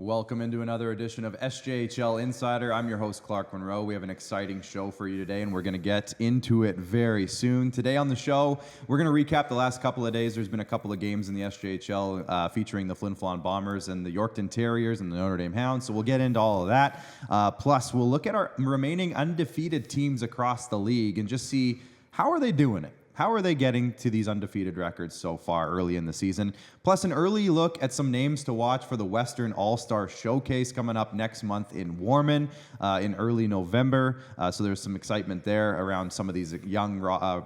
Welcome into another edition of SJHL Insider. I'm your host, Clark Munroe. We have an exciting show for you today, and we're going to get into it very soon. Today on the show, we're going to recap the last couple of days. There's been a couple of games in the SJHL featuring the Flin Flon Bombers and the Yorkton Terriers and the Notre Dame Hounds, so we'll get into all of that. Plus, we'll look at our remaining undefeated teams across the league and just see how are they doing it. How are they getting to these undefeated records so far early in the season? Plus, an early look at some names to watch for the Western All-Star Showcase coming up next month in Warman in early November. So there's some excitement there around some of these young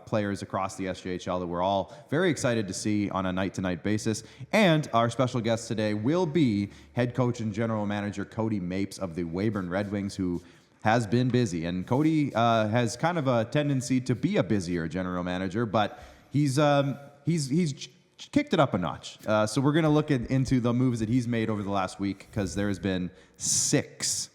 players across the SJHL that we're all very excited to see on a night-to-night basis. And our special guest today will be head coach and general manager Cody Mapes of the Weyburn Red Wings, who has been busy, and Cody has kind of a tendency to be a busier general manager, but he's kicked it up a notch. So we're going to look into the moves that he's made over the last week, because there's been six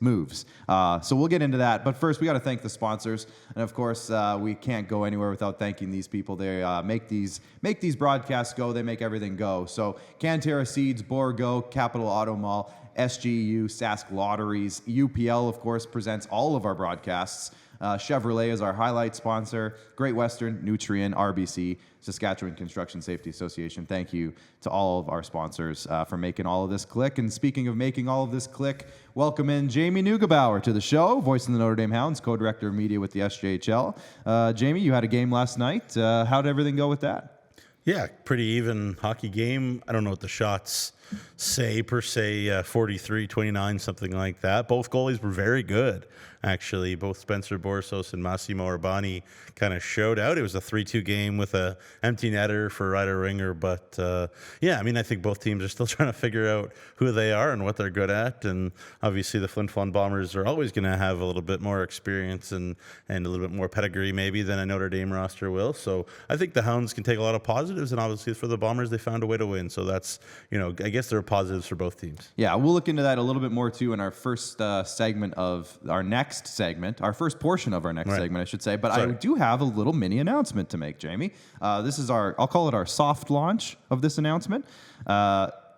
moves. So we'll get into that. But first, we got to thank the sponsors. And of course, we can't go anywhere without thanking these people. They make these broadcasts go. They make everything go. So Canterra Seeds, Borgo, Capital Auto Mall, SGU, Sask Lotteries, UPL, of course, presents all of our broadcasts. Chevrolet is our highlight sponsor. Great Western, Nutrien, RBC, Saskatchewan Construction Safety Association. Thank you to all of our sponsors for making all of this click. And speaking of making all of this click, welcome in Jamie Neugebauer to the show, voicing the Notre Dame Hounds, co-director of media with the SJHL. Jamie, you had a game last night. How did everything go with that? Yeah, pretty even hockey game. I don't know what the shots say per se, 43-29, something like that. Both goalies were very good, actually. Both Spencer Borsos and Massimo Urbani kind of showed out. It was a 3-2 game with a empty netter for Ryder Ringer, but yeah, I mean, I think both teams are still trying to figure out who they are and what they're good at, and obviously the Flin Flon Bombers are always going to have a little bit more experience and a little bit more pedigree maybe than a Notre Dame roster will. So I think the Hounds can take a lot of positives, and obviously for the Bombers, they found a way to win. So that's, I guess there are positives for both teams. Yeah, we'll look into that a little bit more too in our first segment of our next segment, our first portion of our next segment, I should say. But I do have a little mini announcement to make, Jamie. This is I'll call it our soft launch of this announcement.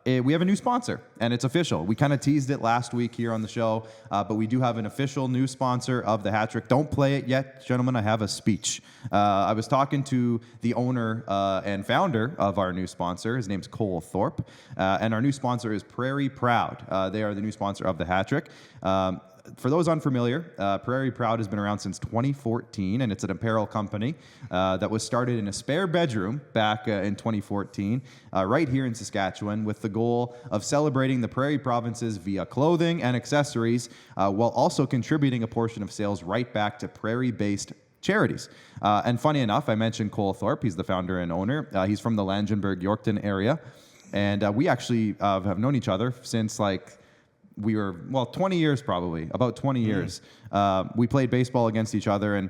We have a new sponsor, and it's official. We kind of teased it last week here on the show, but we do have an official new sponsor of the Hat Trick. Don't play it yet, gentlemen. I have a speech. I was talking to the owner and founder of our new sponsor. His name's Cole Thorpe, and our new sponsor is Prairie Proud. They are the new sponsor of the Hat Trick. For those unfamiliar, Prairie Proud has been around since 2014, and it's an apparel company that was started in a spare bedroom back in 2014, right here in Saskatchewan, with the goal of celebrating the Prairie provinces via clothing and accessories, while also contributing a portion of sales right back to Prairie-based charities. And funny enough, I mentioned Cole Thorpe. He's the founder and owner. He's from the Langenburg-Yorkton area, and we actually have known each other since we were, 20 years probably, about 20 years. We played baseball against each other, and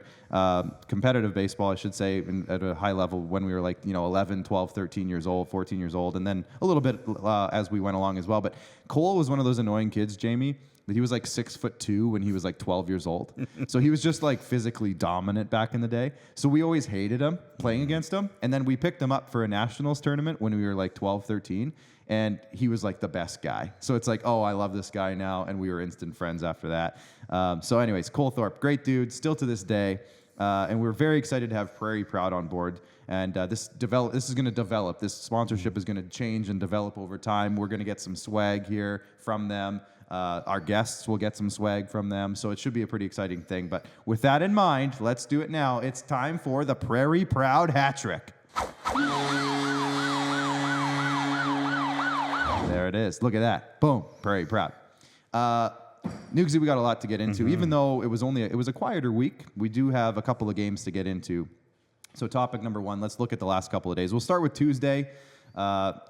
competitive baseball, I should say, at a high level when we were 11, 12, 13 years old, 14 years old, and then a little bit as we went along as well. But Cole was one of those annoying kids, Jamie, that he was 6'2" when he was 12 years old. So he was just physically dominant back in the day. So we always hated him playing against him. And then we picked him up for a nationals tournament when we were 12, 13. And he was the best guy. So it's oh, I love this guy now. And we were instant friends after that. So anyways, Cole Thorpe, great dude, still to this day. And we're very excited to have Prairie Proud on board. And this is going to develop. This sponsorship is going to change and develop over time. We're going to get some swag here from them. Our guests will get some swag from them. So it should be a pretty exciting thing. But with that in mind, let's do it now. It's time for the Prairie Proud Hat Trick. There it is. Look at that. Boom. Prairie Proud. Nugsy, we got a lot to get into. Even though it was a quieter week, we do have a couple of games to get into. So topic number one, let's look at the last couple of days. We'll start with Tuesday.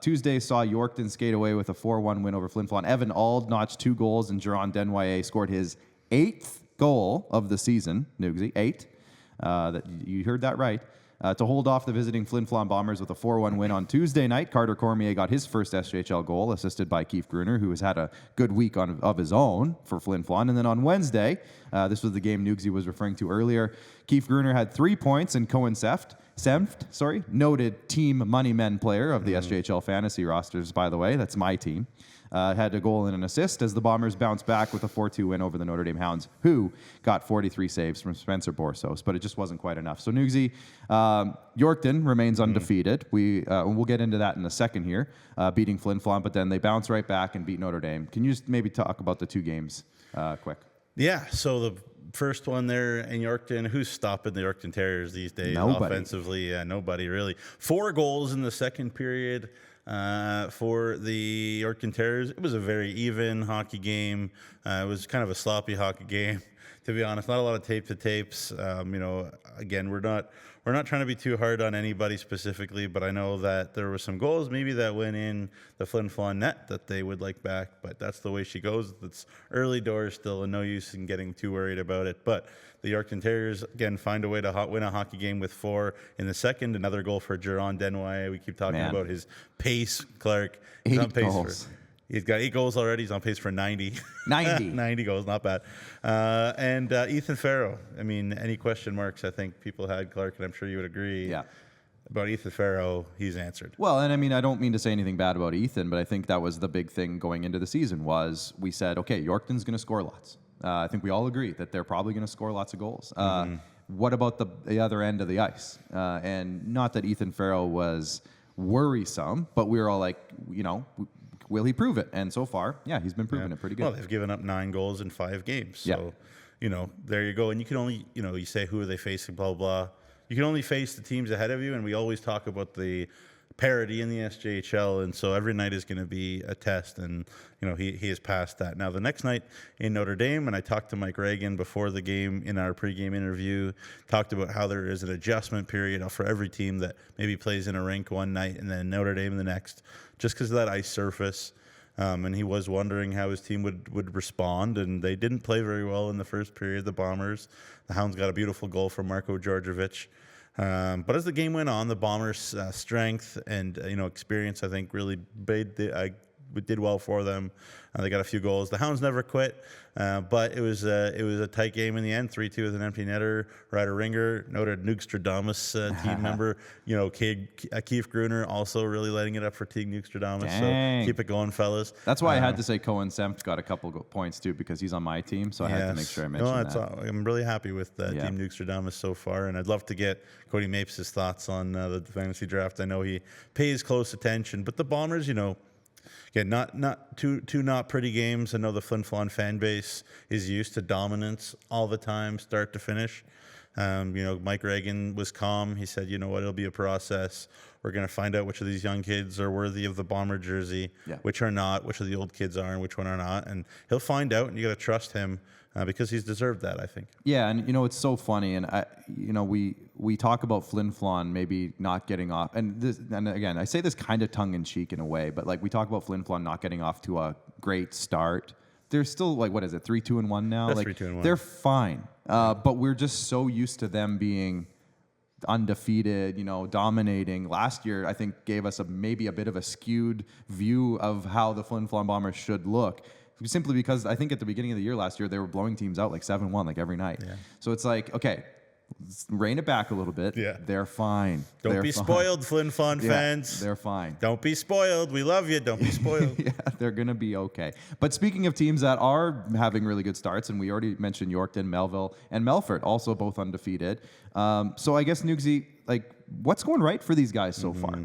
Tuesday saw Yorkton skate away with a 4-1 win over Flin Flon. Evan Auld notched 2 goals, and Jerron Denwye scored his 8th goal of the season. Nugsy, 8. You heard that right. To hold off the visiting Flin Flon Bombers with a 4-1 win on Tuesday night, Carter Cormier got his first SJHL goal, assisted by Keith Gruner, who has had a good week of his own for Flin Flon. And then on Wednesday, this was the game Nugsy was referring to earlier, Keith Gruner had 3 points, and Cohen Seft Senft, noted team money men player of the SJHL fantasy rosters, by the way. That's my team. Had a goal and an assist as the Bombers bounced back with a 4-2 win over the Notre Dame Hounds, who got 43 saves from Spencer Borsos, but it just wasn't quite enough. So, Nugsy, Yorkton remains undefeated. We'll get into that in a second here, beating Flin Flon, but then they bounce right back and beat Notre Dame. Can you just maybe talk about the two games quick? Yeah, so the first one there in Yorkton, who's stopping the Yorkton Terriers these days? Nobody. Offensively? Yeah, nobody really. 4 goals in the second period. For the Yorkton Terriers. It was a very even hockey game. It was kind of a sloppy hockey game, to be honest. Not a lot of tape to tapes. Again, we're not trying to be too hard on anybody specifically, but I know that there were some goals maybe that went in the Flin Flon net that they would like back, but that's the way she goes. It's early doors still, and no use in getting too worried about it. But the Yorkton Terriers, again, find a way to win a hockey game with 4 in the second. Another goal for Jerron Denoy. We keep talking about his pace, Clark. He's on pace goals. He's got 8 goals already. He's on pace for 90. 90 goals, not bad. And Ethan Farrow. I mean, any question marks I think people had, Clark, and I'm sure you would agree. Yeah. About Ethan Farrow, he's answered. Well, and I mean, I don't mean to say anything bad about Ethan, but I think that was the big thing going into the season was we said, okay, Yorkton's going to score lots. I think we all agree that they're probably going to score lots of goals. What about the other end of the ice? And not that Ethan Farrow was worrisome, but we were all like, will he prove it? And so far, yeah, he's been proving it pretty good. Well, they've given up 9 goals in 5 games. So, there you go. And you can only, you say who are they facing, blah, blah. You can only face the teams ahead of you. And we always talk about the parity in the SJHL. And so every night is going to be a test. And, he has passed that. Now, the next night in Notre Dame, and I talked to Mike Reagan before the game in our pregame interview, talked about how there is an adjustment period for every team that maybe plays in a rink one night and then Notre Dame the next, just because of that ice surface. And he was wondering how his team would respond, and they didn't play very well in the first period, the Bombers. The Hounds got a beautiful goal from Marko Djordjevic. But as the game went on, the Bombers' strength and experience, I think, really did well for them. They got a few goals. The Hounds never quit, but it was a tight game in the end. 3-2 with an empty netter. Ryder Ringer, noted Neugebauer team member. Keith Gruner also really lighting it up for Team Neugebauer. So keep it going, fellas. That's why I had to say Cohen Senft got a couple points too because he's on my team. So I had to make sure I mentioned that. I'm really happy with Team Neugebauer so far, and I'd love to get Cody Mapes' thoughts on the fantasy draft. I know he pays close attention, but the Bombers, again, not two not pretty games. I know the Flin Flon fan base is used to dominance all the time, start to finish. Mike Reagan was calm. He said, it'll be a process. We're going to find out which of these young kids are worthy of the Bomber jersey, which are not, which of the old kids are, and which one are not. And he'll find out, and you got to trust him because he's deserved that, I think. Yeah, and it's so funny, and we talk about Flin Flon maybe not getting off, and again, I say this kind of tongue in cheek in a way, but like we talk about Flin Flon not getting off to a great start. They're still 3-2-1 now. That's 3-2-1. They're fine, but we're just so used to them being undefeated, dominating. Last year, I think gave us maybe a bit of a skewed view of how the Flin Flon Bombers should look. Simply because I think at the beginning of the year last year, they were blowing teams out 7-1 every night. Yeah. So it's okay, let's rein it back a little bit. Yeah. They're fine. Don't be spoiled, Flin Flon fans. They're fine. Don't be spoiled. We love you. Don't be spoiled. Yeah, they're going to be okay. But speaking of teams that are having really good starts, and we already mentioned Yorkton, Melville, and Melfort, also both undefeated. So I guess, Nugsy, what's going right for these guys so far?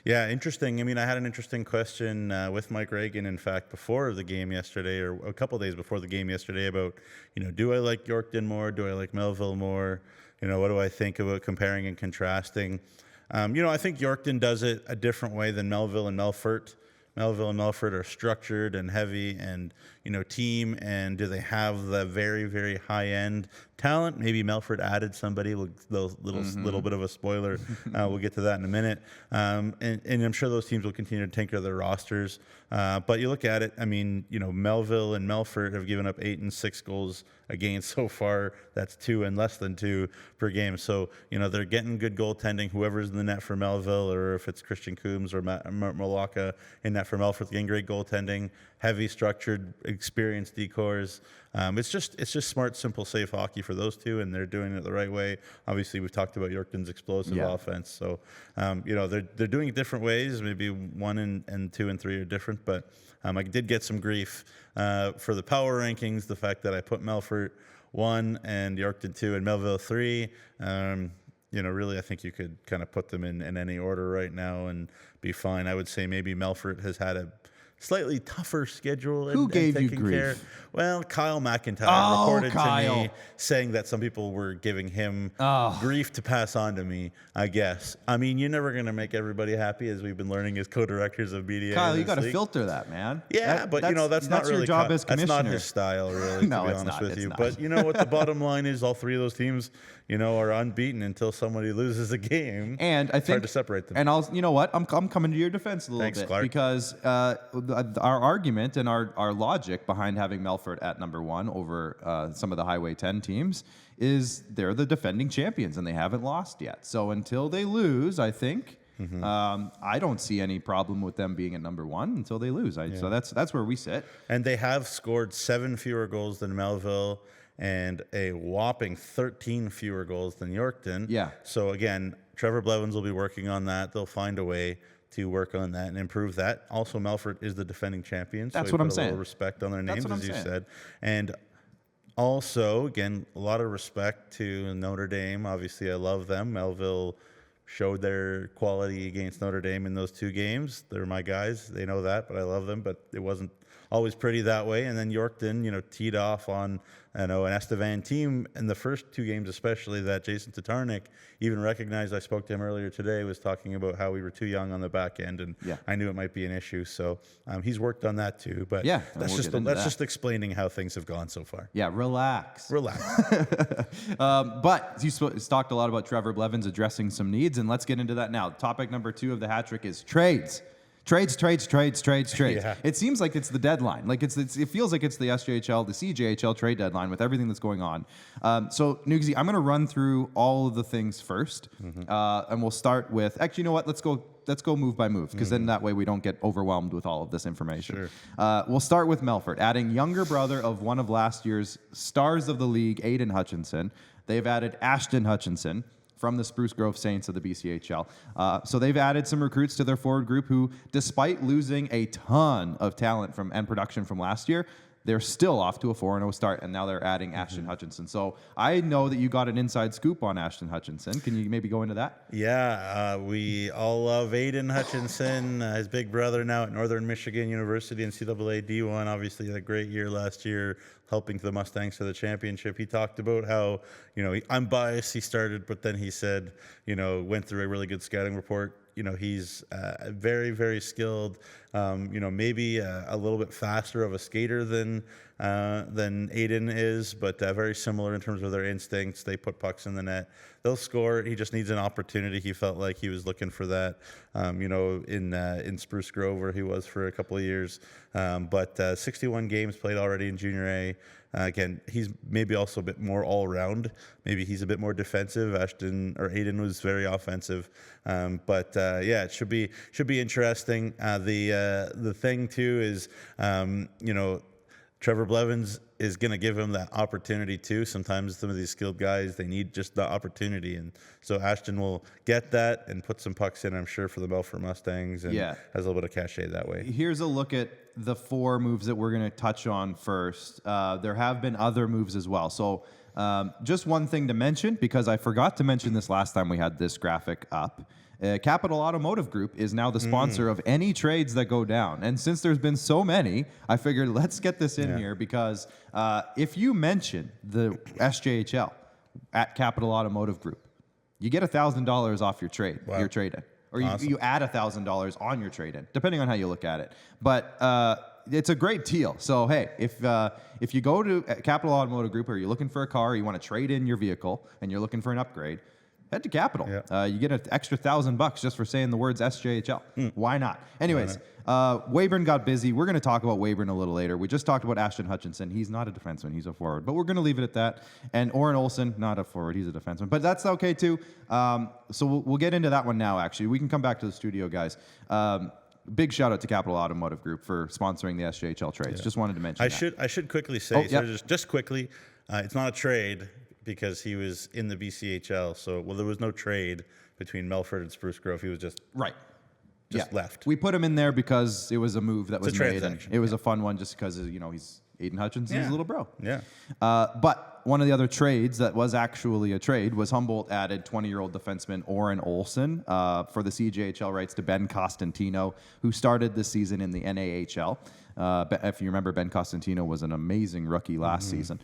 Yeah, interesting. I mean, I had an interesting question with Mike Reagan, in fact, before the game yesterday, or a couple days before the game yesterday, about, do I like Yorkton more? Do I like Melville more? What do I think about comparing and contrasting? I think Yorkton does it a different way than Melville and Melfort. Melville and Melfort are structured and heavy and, team, and do they have the very, very high-end talent? Maybe Melfort added somebody, little bit of a spoiler. We'll get to that in a minute. And I'm sure those teams will continue to tinker their rosters. But you look at it, I mean, Melville and Melfort have given up 8 and 6 goals against so far. That's 2 and less than 2 per game. So, they're getting good goaltending, whoever's in the net for Melville, or if it's Christian Coombs or Malaka in net for Melfort, getting great goaltending, heavy, structured, experienced decors. It's just smart, simple, safe hockey for those two, and they're doing it the right way. Obviously, we've talked about Yorkton's explosive offense, so they're doing it different ways. Maybe 1 and 2 and 3 are different, but I did get some grief for the power rankings. The fact that I put Melfort 1 and Yorkton 2 and Melville 3. Really, I think you could kind of put them in any order right now and be fine. I would say maybe Melfort has had a slightly tougher schedule. Who gave you taking grief? Care. Well, Kyle McIntyre reported Kyle. to me saying that some people were giving him grief to pass on to me, I guess. I mean, you're never going to make everybody happy, as we've been learning as co-directors of media. Kyle, you got to filter that, man. Yeah, that's not really your job as commissioner. That's not his style, really, No, to be it's honest not, with it's you. not. But you know what the bottom line is? All three of those teams, are unbeaten until somebody loses a game. And I think it's hard to separate them. And you know what? I'm coming to your defense a little Thanks, bit Clark. because our argument and our logic behind having Melfort at number 1 over some of the Highway 10 teams is they're the defending champions and they haven't lost yet. So until they lose, I think I don't see any problem with them being at number 1 until they lose. So that's where we sit. And they have scored 7 fewer goals than Melville and a whopping 13 fewer goals than Yorkton. Yeah. So again, Trevor Blevins will be working on that. They'll find a way to work on that and improve that. Also, Melfort is the defending champion. So That's what I'm saying. A little respect on their names, That's what as I'm you saying. said. And also, again, a lot of respect to Notre Dame. Obviously, I love them. Melville showed their quality against Notre Dame in those 2 games. They're my guys. They know that, but I love them. But it wasn't always pretty that way. And then Yorkton, teed off on an Estevan team in the first 2 games, especially that Jason Tatarnik even recognized. I spoke to him earlier today, was talking about how we were too young on the back end, and I knew it might be an issue. So he's worked on that too. But that's just explaining how things have gone so far. Yeah, relax. But you talked a lot about Trevor Blevins addressing some needs, and let's get into that now. Topic number 2 of the hat trick is trades. Trades. Yeah. It seems like it's the deadline. Like it feels like it's the SJHL, the CJHL trade deadline with everything that's going on. So, Nugsy, I'm going to run through all of the things first, and we'll start with. Actually, you know what? Let's go move by move, because then that way we don't get overwhelmed with all of this information. Sure. We'll start with Melfort, adding younger brother of one of last year's stars of the league, Aiden Hutchinson. They've added Ashton Hutchinson from the Spruce Grove Saints of the BCHL. So they've added some recruits to their forward group who, despite losing a ton of talent and production from last year, they're still off to a 4-0 start, and now they're adding Ashton Hutchinson. So I know that you got an inside scoop on Ashton Hutchinson. Can you maybe go into that? Yeah, we all love Aiden Hutchinson, his big brother now at Northern Michigan University in NCAA D1. Obviously had a great year last year, helping the Mustangs to the championship. He talked about how, I'm biased, he started, but then he said, went through a really good scouting report. He's very, very skilled. Maybe a little bit faster of a skater than Aiden is, but very similar in terms of their instincts. They put pucks in the net. They'll score. He just needs an opportunity. He felt like he was looking for that, in Spruce Grove, where he was for a couple of years. But 61 games played already in Junior A. Again, he's maybe also a bit more all-around. Maybe he's a bit more defensive. Aiden was very offensive. It should be interesting. The thing too is, Trevor Blevins is going to give him that opportunity too. Sometimes some of these skilled guys, they need just the opportunity. And so Ashton will get that and put some pucks in, I'm sure, for the Melfort Mustangs, and has a little bit of cachet that way. Here's a look at the 4 moves that we're going to touch on first. There have been other moves as well. So just one thing to mention, because I forgot to mention this last time we had this graphic up. Capital Automotive Group is now the sponsor of any trades that go down. And since there's been so many, I figured let's get this in here, because if you mention the SJHL at Capital Automotive Group, you get $1,000 off your trade, your trade-in. Or you add $1,000 on your trade-in, depending on how you look at it. But it's a great deal. So, hey, if you go to Capital Automotive Group, or you're looking for a car, or you want to trade in your vehicle, and you're looking for an upgrade, head to Capital. You get an extra $1,000 just for saying the words SJHL. Why not? Anyways, Weyburn got busy. We're going to talk about Weyburn a little later. We just talked about Ashton Hutchinson. He's not a defenseman. He's a forward. But we're going to leave it at that. And Oren Olsen, not a forward. He's a defenseman. But that's okay, too. So we'll get into that one now, actually. We can come back to the studio, guys. big shout out to Capital Automotive Group for sponsoring the SJHL trades. Just wanted to mention I should quickly say, just quickly, it's not a trade because he was in the BCHL. So, there was no trade between Melfort and Spruce Grove. He was just left. We put him in there because it was a move that was made, and it was a fun one just because, he's Aiden Hutchinson's little bro. Yeah. But one of the other trades that was actually a trade was Humboldt added 20-year-old defenseman Oren Olsen for the CJHL rights to Ben Costantino, who started this season in the NAHL. If you remember, Ben Costantino was an amazing rookie last season.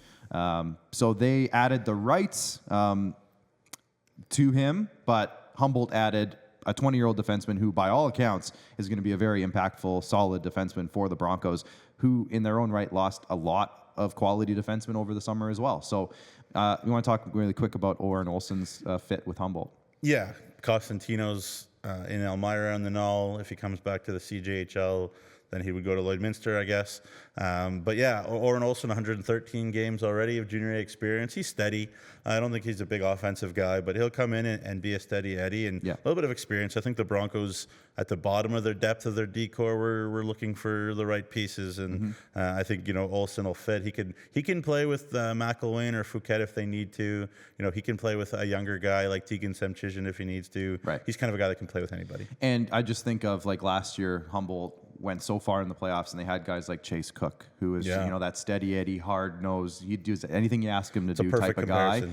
So they added the rights to him, but Humboldt added a 20-year-old defenseman who, by all accounts, is going to be a very impactful, solid defenseman for the Broncos, who, in their own right, lost a lot of quality defensemen over the summer as well. So you want to talk really quick about Oren Olsen's fit with Humboldt? Yeah, Costantino's in Elmira on the Null. If he comes back to the CJHL, then he would go to Lloydminster, I guess. But yeah, Oren Olsen, 113 games already of junior A experience. He's steady. I don't think he's a big offensive guy, but he'll come in and be a steady Eddie and a little bit of experience. I think the Broncos, at the bottom of their depth of their decor, were looking for the right pieces, and I think Olsen will fit. He can play with McElwain or Fouquet if they need to. He can play with a younger guy like Tegan Semchijan if he needs to. Right. He's kind of a guy that can play with anybody. And I just think of like last year, Humboldt went so far in the playoffs, and they had guys like Chase Cook, who is that steady Eddie, hard nose. He'd do anything you ask him to do type of guy.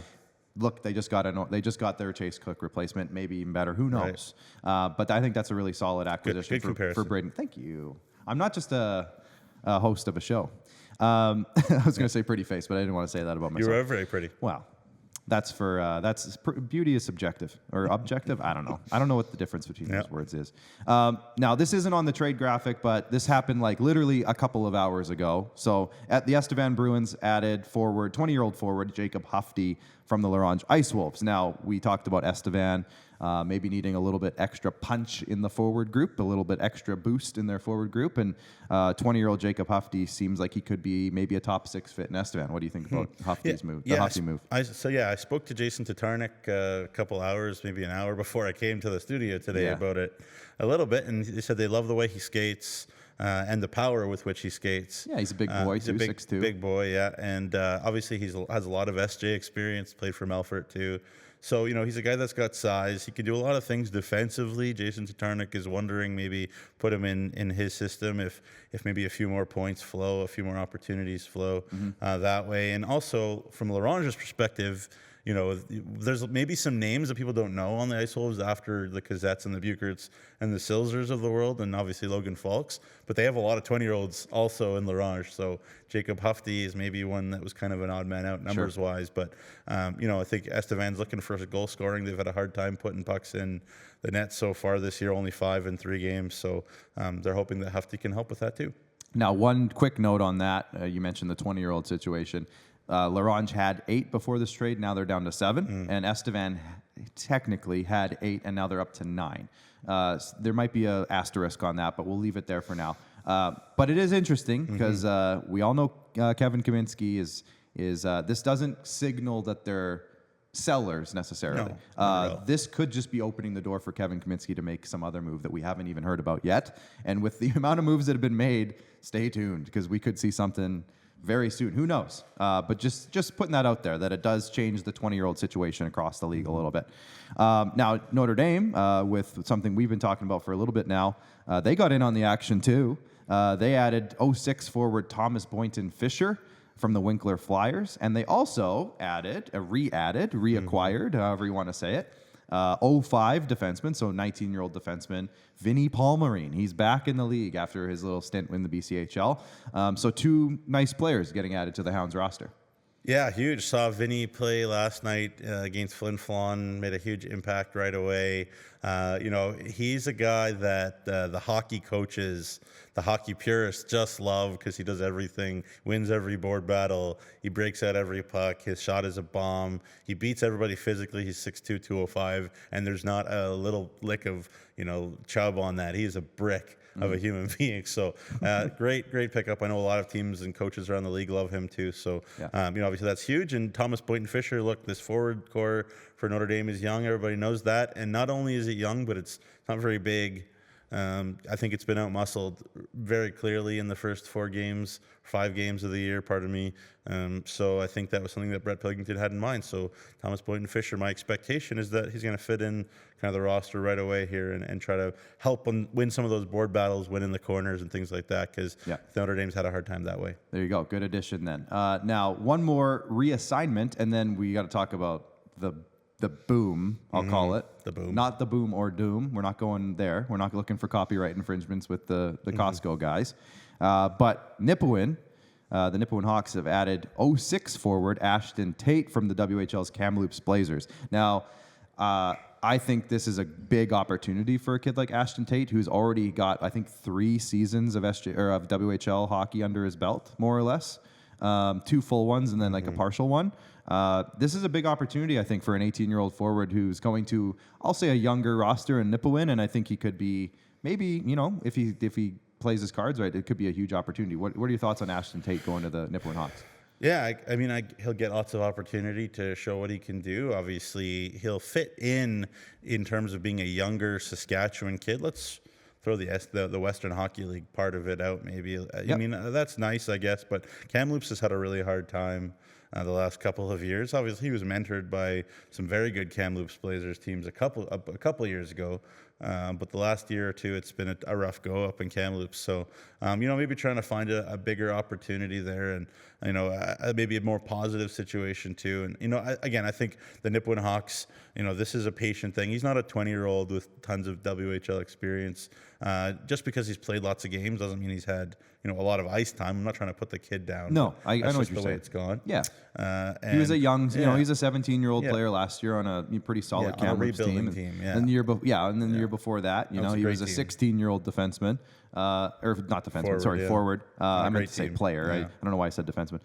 Look, they just got their Chase Cook replacement, maybe even better. Who knows? Right. But I think that's a really solid acquisition for Braden. Thank you. I'm not just a host of a show. I was going to say pretty face, but I didn't want to say that about myself. You are very pretty. Wow. That's beauty is subjective or objective. I don't know. I don't know what the difference between those words is. Now, this isn't on the trade graphic, but this happened like literally a couple of hours ago. So at the Estevan Bruins added 20-year-old forward Jacob Hufty from the Larange Ice Wolves. Now, we talked about Estevan maybe needing a little bit extra punch in the forward group, a little bit extra boost in their forward group. And 20-year-old Jacob Hufty seems like he could be maybe a top 6 fit in Estevan. What do you think about Hufty's move? The Hufty move. I spoke to Jason Tatarnik a couple hours, maybe an hour before I came to the studio today about it a little bit, and he said they love the way he skates. And the power with which he skates. Yeah, he's a big boy, he's a big boy, yeah. And obviously he has a lot of SJ experience, played for Melfort too. So, he's a guy that's got size. He can do a lot of things defensively. Jason Tatarnik is wondering maybe put him in his system if maybe a few more points flow, a few more opportunities flow that way. And also, from Larange's perspective, there's maybe some names that people don't know on the Ice Wolves after the Cosettes and the Bucherts and the Silzers of the world, and obviously Logan Falks. But they have a lot of 20-year-olds also in Larange. So Jacob Hufty is maybe one that was kind of an odd man out numbers-wise. But, I think Estevan's looking for goal scoring. They've had a hard time putting pucks in the net so far this year, only 5 in 3 games. So they're hoping that Hufty can help with that too. Now, one quick note on that. You mentioned the 20-year-old situation. Larange had 8 before this trade. Now they're down to 7. And Estevan technically had 8, and now they're up to 9. There might be an asterisk on that, but we'll leave it there for now. But it is interesting because we all know Kevin Kaminsky is this doesn't signal that they're sellers necessarily. No, this could just be opening the door for Kevin Kaminsky to make some other move that we haven't even heard about yet. And with the amount of moves that have been made, stay tuned because we could see something very soon. Who knows? But just putting that out there, that it does change the 20-year-old situation across the league a little bit. Now, Notre Dame, with something we've been talking about for a little bit now, they got in on the action too. They added 06 forward Thomas Boynton Fisher from the Winkler Flyers, and they also reacquired, however you want to say it, 05 defenseman, so 19-year-old defenseman, Vinny Palmerine. He's back in the league after his little stint in the BCHL. So 2 nice players getting added to the Hounds roster. Yeah, huge. Saw Vinny play last night against Flin Flon, made a huge impact right away. He's a guy that the hockey coaches, the hockey purists just love because he does everything, wins every board battle, he breaks out every puck, his shot is a bomb, he beats everybody physically, he's 6'2", 205, and there's not a little lick of, chub on that. He is a brick of a human being. So great pickup. I know a lot of teams and coaches around the league love him too. So, obviously that's huge. And Thomas Boynton Fisher, look, this forward core for Notre Dame is young. Everybody knows that. And not only is it young, but it's not very big. I think it's been outmuscled very clearly in the first 5 games of the year, pardon me. So I think that was something that Brett Pilkington had in mind. So Thomas Boynton Fisher, my expectation is that he's going to fit in kind of the roster right away here and try to help win some of those board battles, win in the corners and things like that, because Notre Dame's had a hard time that way. There you go. Good addition then. Now, one more reassignment, and then we got to talk about the boom, I'll call it. The boom. Not the boom or doom. We're not going there. We're not looking for copyright infringements with the Costco guys. But Nipawin, the Nipawin Hawks have added 06 forward Ashton Tate from the WHL's Kamloops Blazers. Now, I think this is a big opportunity for a kid like Ashton Tate, who's already got, I think, 3 seasons of of WHL hockey under his belt, more or less. 2 full ones and then like a partial one. This is a big opportunity, I think, for an 18-year-old forward who's going to, I'll say, a younger roster in Nipawin, and I think he could be maybe, if he plays his cards right, it could be a huge opportunity. What are your thoughts on Ashton Tate going to the Nipawin Hawks? Yeah, I mean, he'll get lots of opportunity to show what he can do. Obviously, he'll fit in terms of being a younger Saskatchewan kid. Let's throw the Western Hockey League part of it out, maybe. I mean, that's nice, I guess, but Kamloops has had a really hard time the last couple of years. Obviously, he was mentored by some very good Kamloops Blazers teams a couple years ago, but the last year or two, it's been a rough go up in Kamloops. So, maybe trying to find a bigger opportunity there, and maybe a more positive situation too. And I think the Nipawin Hawks, this is a patient thing. He's not a 20-year-old with tons of WHL experience. Just because he's played lots of games doesn't mean he's had a lot of ice time. I'm not trying to put the kid down. No, I know what you're saying. The way it's gone. Yeah, he was a young, he's a 17-year-old player last year on a pretty solid Kamloops team. And the year the year before that, he was a 16-year-old defenseman, or not defenseman, forward. I meant to say player. Yeah. I don't know why I said defenseman.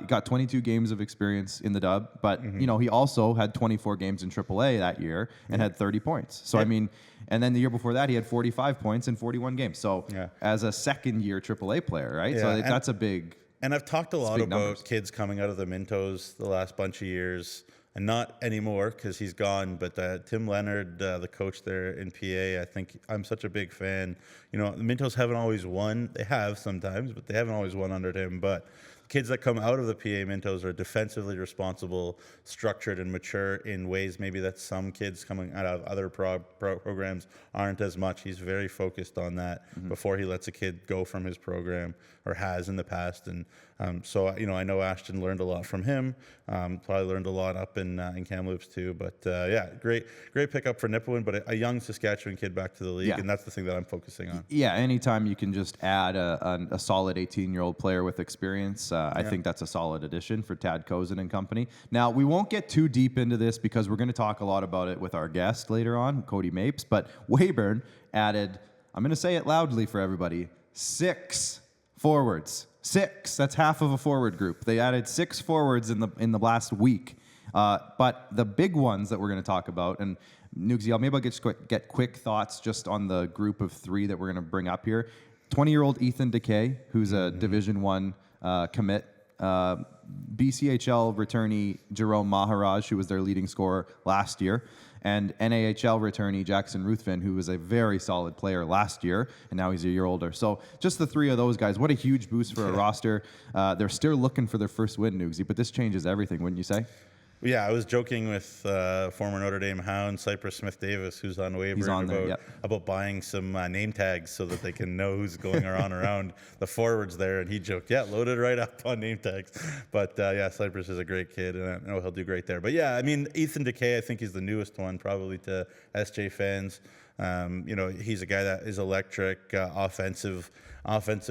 He got 22 games of experience in the dub, but he also had 24 games in AAA that year and had 30 points. So I mean, and then the year before that, he had 45 points in 41 games. So as a second-year AAA player, right? Yeah. So that's a big. And I've talked a lot about kids coming out of the Mintos the last bunch of years. And not anymore because he's gone, but Tim Leonard, the coach there in PA, I think I'm such a big fan. The Mintos haven't always won. They have sometimes, but they haven't always won under him. But kids that come out of the PA Mintos are defensively responsible, structured, and mature in ways maybe that some kids coming out of other programs aren't as much. He's very focused on that before he lets a kid go from his program, or has in the past. And so I know Ashton learned a lot from him. Probably learned a lot up in Kamloops too. But great pickup for Nipawin, but a young Saskatchewan kid back to the league, and that's the thing that I'm focusing on. Yeah, anytime you can just add a solid 18-year-old player with experience, I think that's a solid addition for Tad Kozin and company. Now, we won't get too deep into this because we're going to talk a lot about it with our guest later on, Cody Mapes, but Weyburn added, I'm going to say it loudly for everybody, 6 forwards. 6. That's half of a forward group. They added 6 forwards in the last week. But the big ones that we're going to talk about, and Nugsy, I'll get quick thoughts just on the group of 3 that we're going to bring up here. 20-year-old Ethan Decay, who's a Division I commit. BCHL returnee Jerome Maharaj, who was their leading scorer last year, and NAHL returnee Jackson Ruthven, who was a very solid player last year, and now he's a year older. So just the 3 of those guys, what a huge boost for a roster. They're still looking for their first win, Nugsy, but this changes everything, wouldn't you say? Yeah, I was joking with former Notre Dame Hound Cypress Smith-Davis, who's on Weyburn, about buying some name tags so that they can know who's going around the forwards there. And he joked, load it right up on name tags. But Cypress is a great kid, and I know he'll do great there. But Ethan Decay, I think he's the newest one probably to SJ fans. He's a guy that is electric, offensive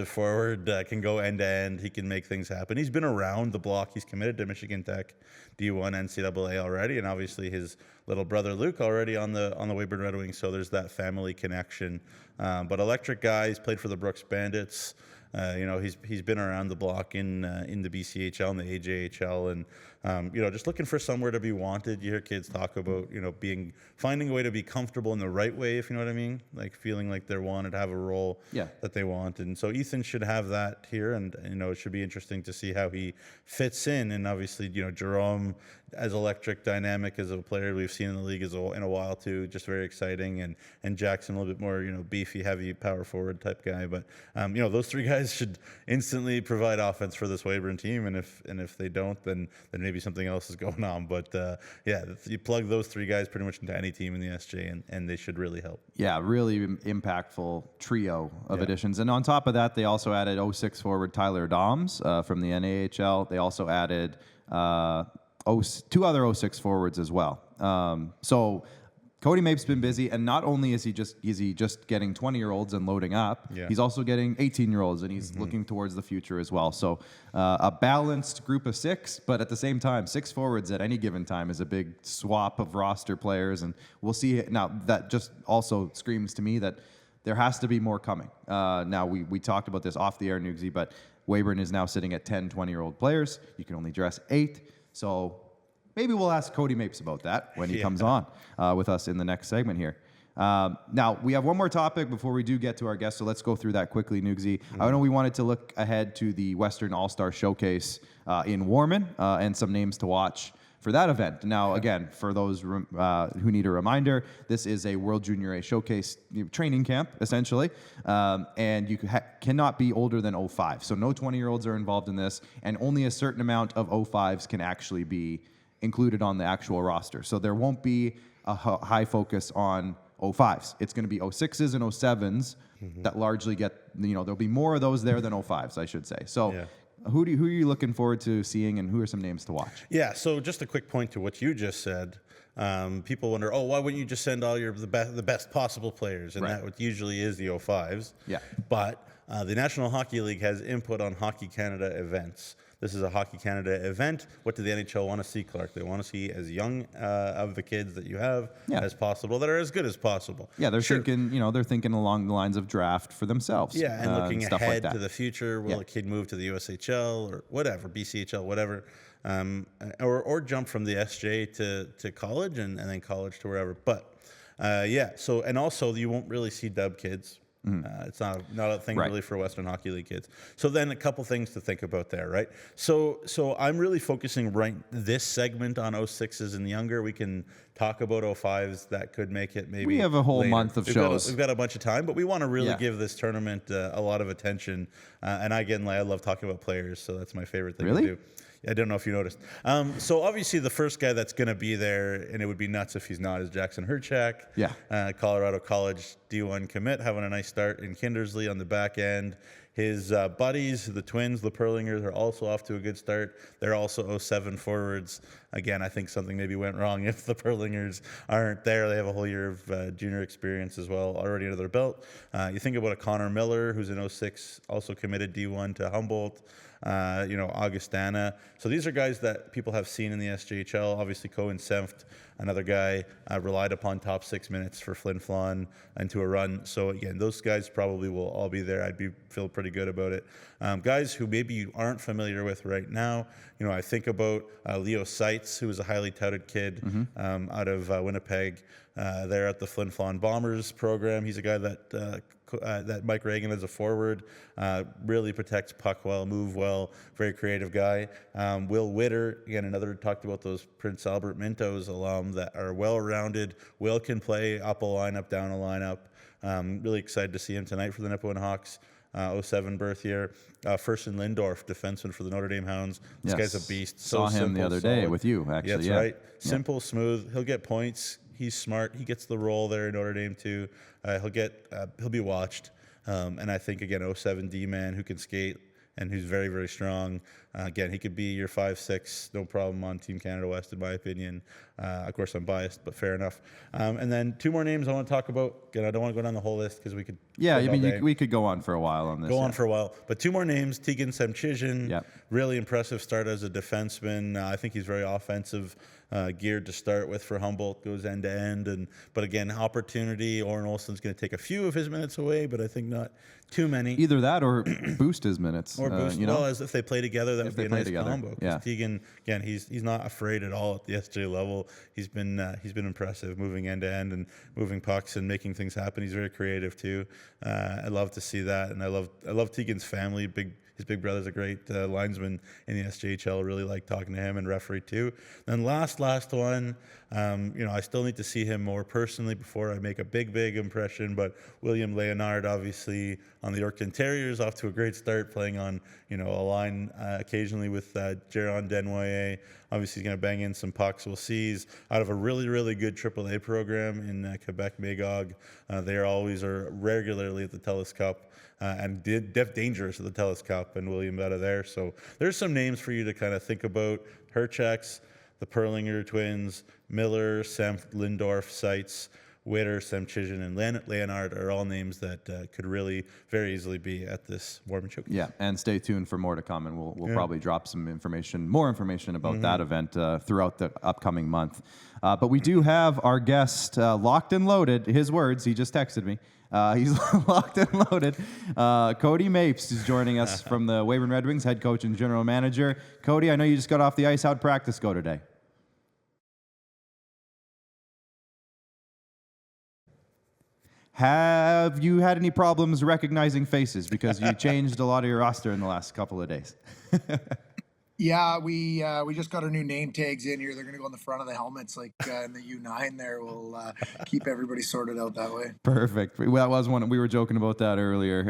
forward, can go end to end. He can make things happen. He's been around the block. He's committed to Michigan Tech D1 NCAA already, and obviously his little brother Luke already on the Weyburn Red Wings. So there's that family connection. But electric guy. He's played for the Brooks Bandits. He's been around the block in the BCHL and the AJHL, and just looking for somewhere to be wanted. You hear kids talk about finding a way to be comfortable in the right way, if you know what I mean, like feeling like they're wanted to have a role that they want. And so Ethan should have that here, and it should be interesting to see how he fits in. And obviously, Jerome, as electric, dynamic as a player we've seen in the league in a while too, just very exciting. And Jackson a little bit more beefy, heavy, power forward type guy. But those three guys should instantly provide offense for this Weyburn team. And if they don't, then maybe something else is going on. But you plug those three guys pretty much into any team in the SJ, and they should really help. Yeah, really impactful trio of additions. And on top of that, they also added 06 forward Tyler Doms from the NAHL. They also added two other 06 forwards as well. So Cody Mapes been busy, and not only is he just getting 20-year-olds and loading up, he's also getting 18-year-olds, and he's looking towards the future as well. So a balanced group of six, but at the same time, 6 forwards at any given time is a big swap of roster players, and we'll see. Now, that just also screams to me that there has to be more coming. Now, we talked about this off the air, Nugsy, but Weyburn is now sitting at 10 20-year-old players. You can only dress 8, so maybe we'll ask Cody Mapes about that when he comes on with us in the next segment here. Now, we have one more topic before we do get to our guest, so let's go through that quickly, Nugsy. I know we wanted to look ahead to the Western All-Star Showcase in Warman and some names to watch for that event. Now, again, for those who need a reminder, this is a World Junior A Showcase training camp, essentially, and you cannot be older than 05. So no 20-year-olds are involved in this, and only a certain amount of 05s can actually be included on the actual roster. So there won't be a high focus on 05s. It's going to be 06s and 07s that largely get, there'll be more of those there than 05s, I should say. So who are you looking forward to seeing, and who are some names to watch? Yeah, so just a quick point to what you just said. People wonder, why wouldn't you just send all the best possible players? And that usually is the 05s. Yeah. But the National Hockey League has input on Hockey Canada events. This is a Hockey Canada event. What do the NHL want to see, Clark? They want to see as young of the kids that you have as possible, that are as good as possible. Yeah, they're thinking, they're thinking along the lines of draft for themselves. Yeah, and looking ahead to the future. Will a kid move to the USHL or whatever, BCHL, whatever, or jump from the SJ to college and then college to wherever. But so and also you won't really see dub kids. It's not a thing really for Western Hockey League kids. So then a couple things to think about there, right? So I'm really focusing this segment on 06s and younger. We can talk about 05s that could make it maybe. We have a whole month of shows. We've got a bunch of time, but we want to really give this tournament a lot of attention. And I love talking about players, so that's my favorite thing to do. I don't know if you noticed. So obviously the first guy that's going to be there, and it would be nuts if he's not, is Jackson Herchak. Yeah. Colorado College D1 commit, having a nice start in Kindersley on the back end. His buddies, the Twins, the Perlingers, are also off to a good start. They're also 07 forwards. Again, I think something maybe went wrong if the Perlingers aren't there. They have a whole year of junior experience as well already under their belt. You think about a Connor Miller, who's in 06, also committed D1 to Humboldt. Augustana. So these are guys that people have seen in the SJHL. Obviously, Cohen Senft, another guy, relied upon top 6 minutes for Flin Flon into a run. So again, those guys probably will all be there. Feel pretty good about it. Guys who maybe you aren't familiar with right now, I think about Leo Seitz, who is a highly touted kid out of Winnipeg. There at the Flin Flon Bombers program. He's a guy that Mike Reagan as a forward really protects puck well, move well, very creative guy. Will Witter, again, another talked about those Prince Albert Mintos alum that are well-rounded. Will can play up a lineup, down a lineup. Really excited to see him tonight for the Nipawin Hawks. 07 birth year. Fursten Lindorf, defenseman for the Notre Dame Hounds. This guy's a beast. Saw him the other day with you, actually. That's right. Simple, smooth. He'll get points. He's smart. He gets the role there in Notre Dame too. He'll be watched. And I think again, 07 D-man who can skate and who's very, very strong. Again, he could be your 5'6", no problem on Team Canada West, in my opinion. Of course, I'm biased, but fair enough. And then 2 more names I want to talk about. Again, I don't want to go down the whole list because we could. Yeah, I mean, we could go on for a while on this. Go on for a while. But 2 more names. Tegan Semchizhin, really impressive start as a defenseman. I think he's very offensive geared to start with for Humboldt, goes end to end. But again, opportunity. Oren Olsen's going to take a few of his minutes away, but I think not too many. Either that or boost his minutes. Or boost, you know? well, as if they play together, that would be a nice combo. Yeah. Tegan, again, he's not afraid at all at the SJ level. He's been impressive, moving end to end and moving pucks and making things happen. He's very creative too. I love to see that, and I love Tegan's family. His big brother's a great linesman in the SJHL. Really like talking to him, and referee too. Then last one, I still need to see him more personally before I make a big impression. But William Leonard, obviously on the Yorkton Terriers, off to a great start, playing on a line occasionally with Jaron Denvoyer. Obviously, he's going to bang in some pucks. We'll see. He's out of a really good AAA program in Quebec Magog. They are regularly at the TELUS Cup. And dangerous at the TELUS Cup, and William out of there. So there's some names for you to kind of think about. Hercheks, the Perlinger twins, Miller, Semft, Lindorf, Seitz, Witter, Semchijan, and Leonard are all names that could really very easily be at this Warman Showcase. Yeah, and stay tuned for more to come, and we'll probably drop more information about that event throughout the upcoming month. But we do have our guest locked and loaded. His words, he just texted me. He's locked and loaded. Cody Mapes is joining us from the Weyburn Red Wings, head coach and general manager. Cody, I know you just got off the ice. How'd practice go today? Have you had any problems recognizing faces? Because you changed a lot of your roster in the last couple of days. Yeah, we just got our new name tags in here. They're going to go on the front of the helmets, like in the U9 there. We'll keep everybody sorted out that way. Perfect. Well, that was one. We were joking about that earlier.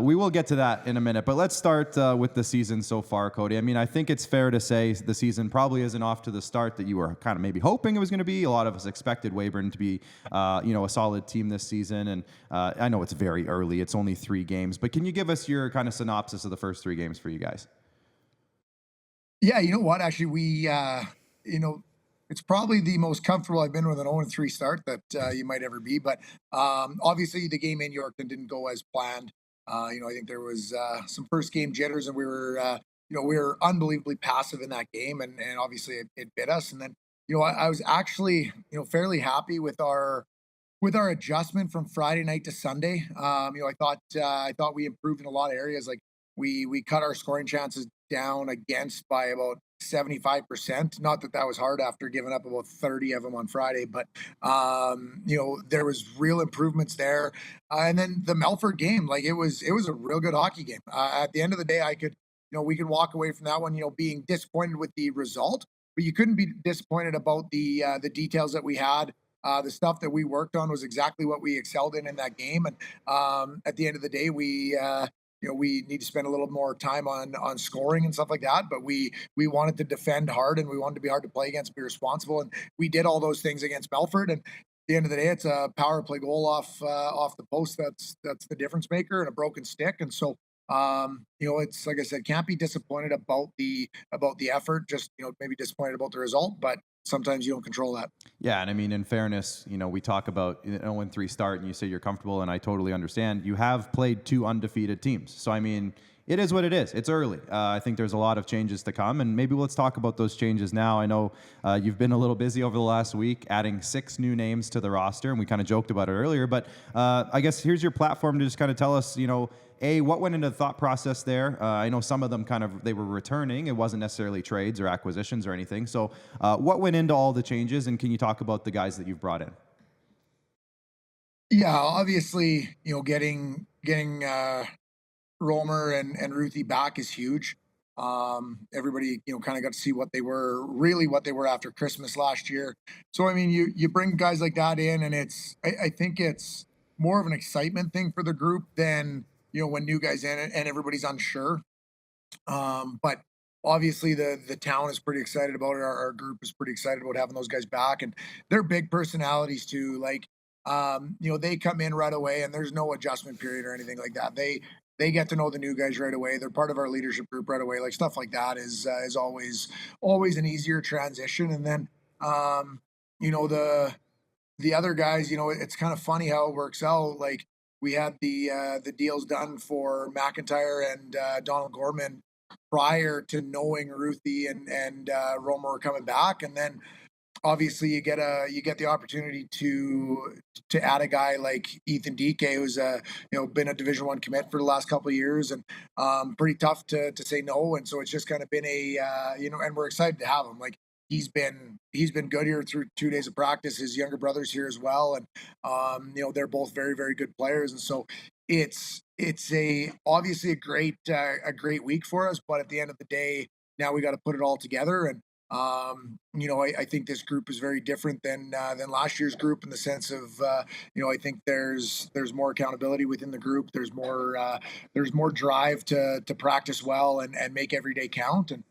We will get to that in a minute. But let's start with the season so far, Cody. I mean, I think it's fair to say the season probably isn't off to the start that you were kind of maybe hoping it was going to be. A lot of us expected Weyburn to be, a solid team this season. And I know it's very early. It's only 3 games. But can you give us your kind of synopsis of the first 3 games for you guys? Yeah, you know what? Actually, we, it's probably the most comfortable I've been with an 0-3 start that you might ever be. But obviously, the game in Yorkton didn't go as planned. I think there was some first game jitters, and we were unbelievably passive in that game, and obviously it bit us. And then, I was actually, fairly happy with our adjustment from Friday night to Sunday. I thought we improved in a lot of areas. Like we cut our scoring chances down against by about 75%. Not that was hard after giving up about 30 of them on Friday, but there was real improvements there. And then the Melfort game, like it was a real good hockey game. At the end of the day, we could walk away from that one, being disappointed with the result, but you couldn't be disappointed about the details that we had. The stuff that we worked on was exactly what we excelled in that game. And at the end of the day, we need to spend a little more time on scoring and stuff like that. But we wanted to defend hard, and we wanted to be hard to play against, be responsible. And we did all those things against Melfort. And at the end of the day, it's a power play goal off the post. That's the difference maker, and a broken stick. And so, it's like I said, can't be disappointed about the effort, just, maybe disappointed about the result, but sometimes you don't control that. Yeah, and I mean, in fairness, we talk about an 0-3 start, and you say you're comfortable, and I totally understand. You have played 2 undefeated teams. So, I mean, it is what it is. It's early. I think there's a lot of changes to come, and maybe let's talk about those changes now. I know you've been a little busy over the last week, adding 6 new names to the roster, and we kind of joked about it earlier, but I guess here's your platform to just kind of tell us, what went into the thought process there? I know some of them they were returning. It wasn't necessarily trades or acquisitions or anything. So what went into all the changes, and can you talk about the guys that you've brought in? Yeah, obviously, getting Romer and Ruthie back is huge. Everybody, kind of got to see what they were after Christmas last year. So, I mean, you bring guys like that in, and I think it's more of an excitement thing for the group than, when new guys in it and everybody's unsure. But obviously the town is pretty excited about it. Our group is pretty excited about having those guys back, and they're big personalities too. Like, they come in right away, and there's no adjustment period or anything like that. They get to know the new guys right away. They're part of our leadership group right away. Like, stuff like that is always an easier transition. And then, the other guys, it's kind of funny how it works out. Like, we had the deals done for McIntyre and Donald Gorman prior to knowing Ruthie and Roma were coming back. And then obviously you get the opportunity to add a guy like Ethan DK, who's been a Division I commit for the last couple of years, and pretty tough to say no. And so it's just kind of been and we're excited to have him. Like he's been good here through 2 days of practice. His younger brother's here as well, and they're both very, very good players. And so it's obviously a great week for us. But at the end of the day, now we got to put it all together. And I think this group is very different than last year's group in the sense of, I think there's more accountability within the group. There's more drive to practice well and make every day count. And,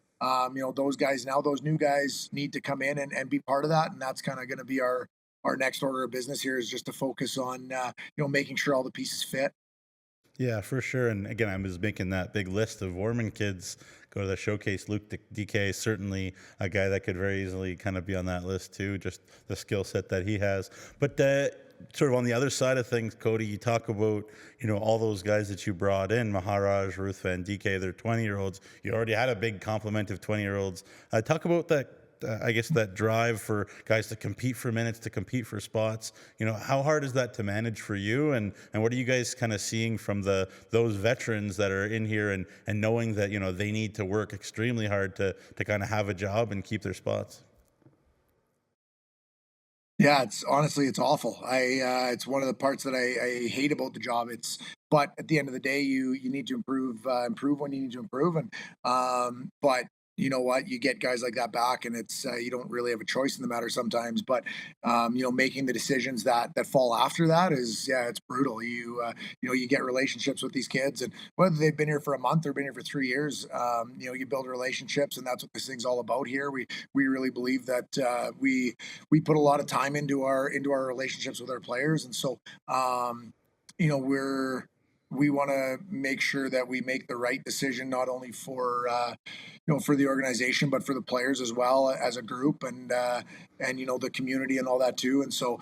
those new guys need to come in and be part of that. And that's kind of going to be our next order of business here, is just to focus on, making sure all the pieces fit. Yeah, for sure. And again, I was making that big list of Warman kids go to the showcase. Luke DK is certainly a guy that could very easily kind of be on that list too, just the skill set that he has. But sort of on the other side of things, Cody, you talk about, all those guys that you brought in, Maharaj, Ruth Van DK, they're 20-year-olds. You already had a big complement of 20-year-olds. Talk about that. I guess that drive for guys to compete for minutes, to compete for spots. How hard is that to manage for you? And what are you guys kind of seeing from those veterans that are in here and knowing that, they need to work extremely hard to kind of have a job and keep their spots? Yeah, it's awful. It's one of the parts that I hate about the job. But at the end of the day, you need to improve when you need to improve. And, but you know what, you get guys like that back, and it's you don't really have a choice in the matter sometimes. But making the decisions that fall after that it's brutal. You get relationships with these kids, and whether they've been here for a month or been here for 3 years, you build relationships, and that's what this thing's all about here. We really believe that we put a lot of time into our relationships with our players, and so we want to make sure that we make the right decision, not only for for the organization, but for the players as well as a group, and the community and all that too. And so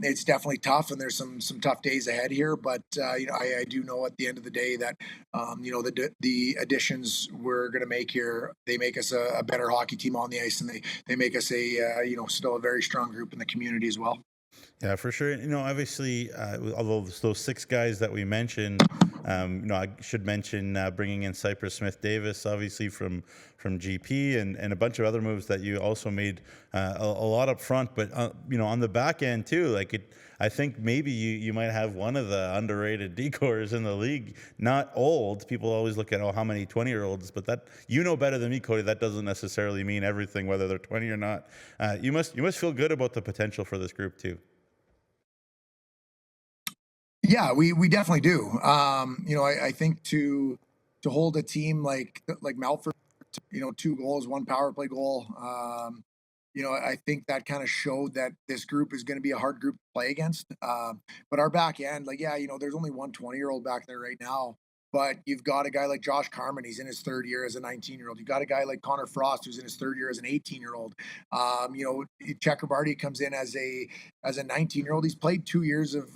it's definitely tough, and there's some tough days ahead here. But I do know at the end of the day that the additions we're going to make here, they make us a better hockey team on the ice, and they make us still a very strong group in the community as well. Yeah, for sure. Obviously, although those 6 guys that we mentioned, I should mention bringing in Cypress Smith-Davis, obviously from GP, and a bunch of other moves that you also made a lot up front. But on the back end too, I think maybe you might have one of the underrated decors in the league. Not old. People always look at how many 20-year-olds, but that better than me, Cody. That doesn't necessarily mean everything, whether they're 20 or not. You must feel good about the potential for this group too. Yeah, we definitely do. I think to hold a team like Melford, 2 goals, 1 power play goal. I think that kind of showed that this group is going to be a hard group to play against. But our back end, there's only 1 20-year-old back there right now. But you've got a guy like Josh Carman, he's in his 3rd year as a 19-year-old. You've got a guy like Connor Frost, who's in his 3rd year as an 18-year-old. Chakrabarty comes in as a 19-year-old. He's played 2 years of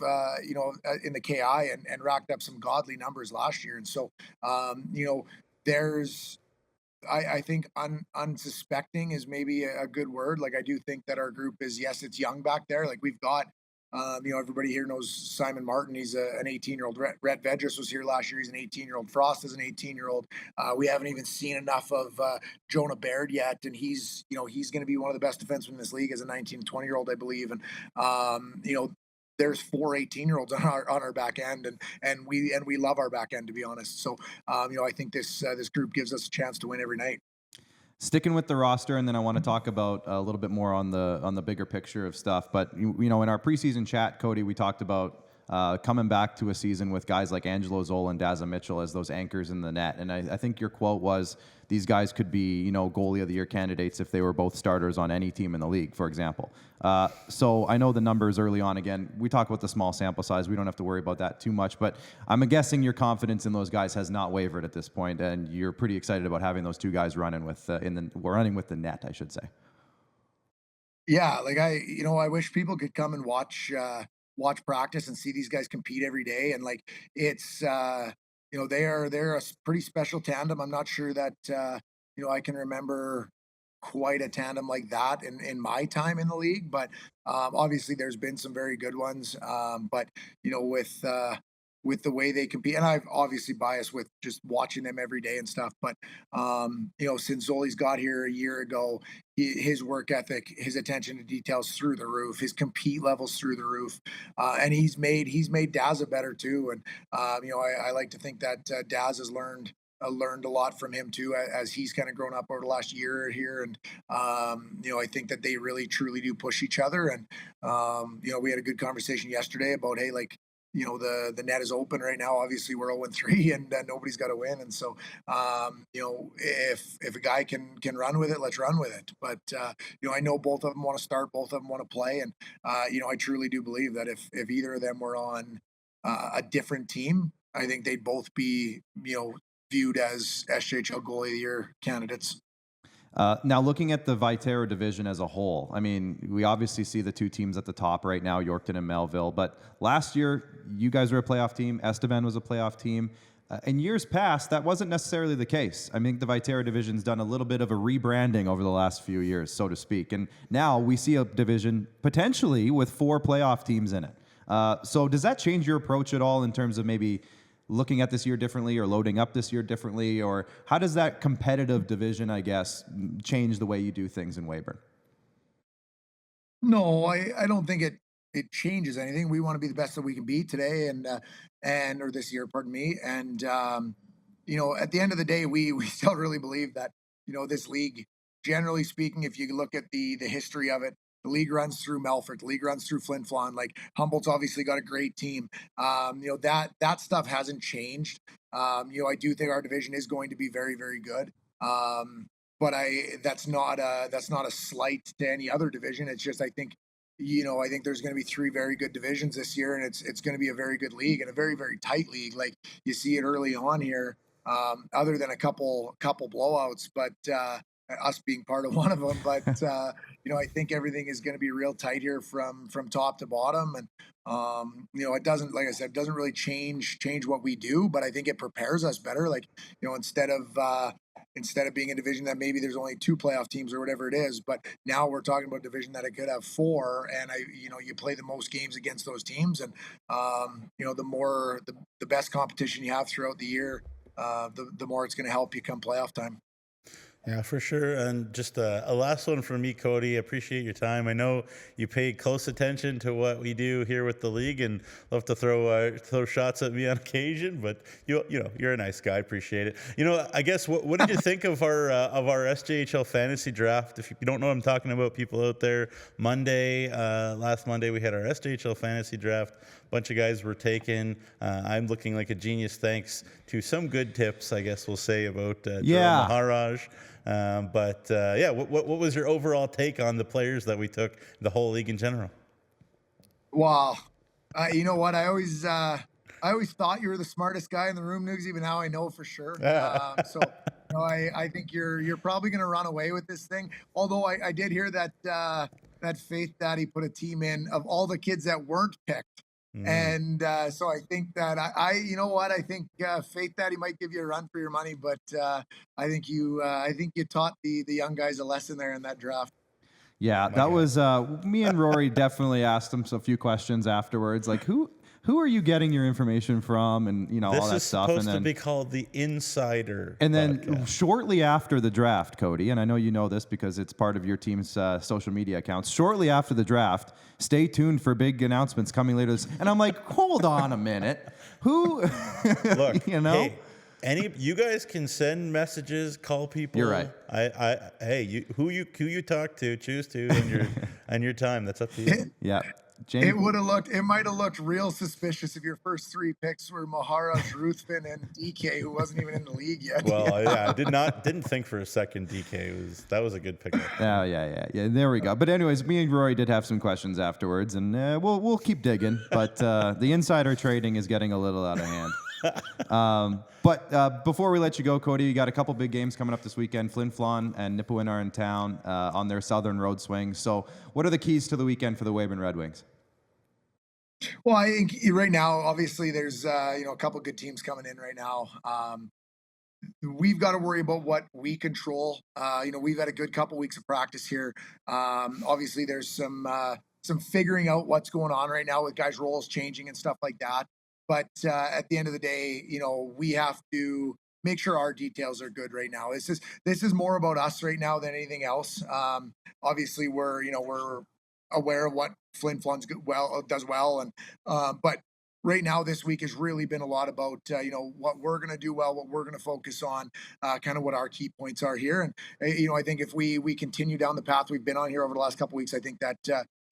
in the KI and racked up some godly numbers last year. And so there's I think unsuspecting is maybe a good word. I do think that our group is, yes, it's young back there. We've got everybody here knows Simon Martin. He's an 18-year-old. Rhett Vedras was here last year. He's an 18-year-old. Frost is an 18-year-old. We haven't even seen enough of Jonah Baird yet, and he's going to be one of the best defensemen in this league as a 19 to 20-year-old, I believe. And there's 4 18-year-olds on our back end, and we love our back end, to be honest. So I think this group gives us a chance to win every night. Sticking with the roster, and then I want to talk about a little bit more on the bigger picture of stuff. But in our preseason chat, Cody, we talked about coming back to a season with guys like Angelo Zola and Daza Mitchell as those anchors in the net. And I think your quote was, these guys could be, goalie of the year candidates if they were both starters on any team in the league, for example. So I know the numbers early on, again, we talk about the small sample size. We don't have to worry about that too much, but I'm guessing your confidence in those guys has not wavered at this point, and you're pretty excited about having those 2 guys running with running with the net, I should say. Yeah, I wish people could come and watch practice and see these guys compete every day. And it's they're a pretty special tandem. I'm not sure that I can remember quite a tandem like that in my time in the league, but obviously there's been some very good ones. But with the way they compete, and I've obviously biased with just watching them every day and stuff, but since Zoli's got here a year ago, his work ethic, his attention to details through the roof, his compete levels through the roof, and he's made Daza better too. And I like to think that Daz has learned a lot from him too, as he's kind of grown up over the last year here. And I think that they really truly do push each other. And we had a good conversation yesterday about, hey, like, the net is open right now. Obviously we're 0-3 and nobody's got to win. And so, if a guy can run with it, let's run with it. But, I know both of them want to start, both of them want to play. And, I truly do believe that if either of them were on a different team, I think they'd both be, viewed as SJHL Goalie of the Year candidates. Now, looking at the Viterra division as a whole, I mean, we obviously see the two teams at the top right now, Yorkton and Melville. But last year, you guys were a playoff team. Estevan was a playoff team. In years past, that wasn't necessarily the case. I think the Viterra division's done a little bit of a rebranding over the last few years, so to speak. And now we see a division potentially with 4 playoff teams in it. So does that change your approach at all in terms of maybe looking at this year differently or loading up this year differently? Or how does that competitive division, I guess, change the way you do things in Weyburn? No, I don't think it changes anything. We want to be the best that we can be today or this year, pardon me. And, at the end of the day, we still really believe that, this league, generally speaking, if you look at the history of it, the league runs through Melfort. The league runs through Flin Flon. Like, Humboldt's obviously got a great team. That stuff hasn't changed. I do think our division is going to be very, very good. But that's not a slight to any other division. It's just, I think there's going to be 3 very good divisions this year, and it's going to be a very good league and a very, very tight league. Like, you see it early on here, other than a couple blowouts, but us being part of one of them. But I think everything is going to be real tight here from top to bottom. And it doesn't, like I said, doesn't really change what we do, but I think it prepares us better. Like, instead of being a division that maybe there's only 2 playoff teams or whatever it is, but now we're talking about a division that it could have 4, and you play the most games against those teams. And the best competition you have throughout the year, the more it's going to help you come playoff time. Yeah, for sure. And just a last one from me, Cody. I appreciate your time. I know you pay close attention to what we do here with the league, and love to throw shots at me on occasion. But you're a nice guy. Appreciate it. I guess what did you think of our SJHL fantasy draft? If you don't know what I'm talking about, people out there, last Monday we had our SJHL fantasy draft. A bunch of guys were taken. I'm looking like a genius thanks to some good tips, I guess we'll say, about Jerome Maharaj. What was your overall take on the players that we took, the whole league in general? Wow. You know what? I always thought you were the smartest guy in the room, Nugs, even now I know for sure. I think you're probably going to run away with this thing. Although I did hear that Faith Daddy put a team in of all the kids that weren't picked. And so I think that I think Faith Daddy might give you a run for your money, but I think you taught the young guys a lesson there in that draft. Yeah, that was me and Rory definitely asked him a few questions afterwards, like who are you getting your information from, and all that stuff. This is supposed to be called the Insider. And then podcast. Shortly after the draft, Cody, and I know you know this because it's part of your team's social media accounts. Shortly after the draft, stay tuned for big announcements coming later. And I'm like, hold on a minute, who? Look, hey, you guys can send messages, call people. You're right. Who you talk to, choose to, and your time. That's up to you. Yeah. Jamie? It might have looked real suspicious if your first 3 picks were Maharaj, Ruthven, and DK, who wasn't even in the league yet. Well, I didn't think for a second DK that was a good pickup. Yeah. There we go. But anyways, me and Rory did have some questions afterwards, and we'll keep digging. But the insider trading is getting a little out of hand. But before we let you go, Cody, you got a couple big games coming up this weekend. Flin Flon and Nipawin are in town on their southern road swing. So what are the keys to the weekend for the Weyburn Red Wings? Well, I think right now, obviously, there's a couple good teams coming in right now. We've got to worry about what we control. We've had a good couple weeks of practice here. Obviously, there's some figuring out what's going on right now with guys' roles changing and stuff like that. But at the end of the day, we have to make sure our details are good right now. This is more about us right now than anything else. Obviously, we're aware of what Flin Flon does well, and but right now this week has really been a lot about what we're going to do well, what we're going to focus on, kind of what our key points are here. And I think if we continue down the path we've been on here over the last couple of weeks, I think that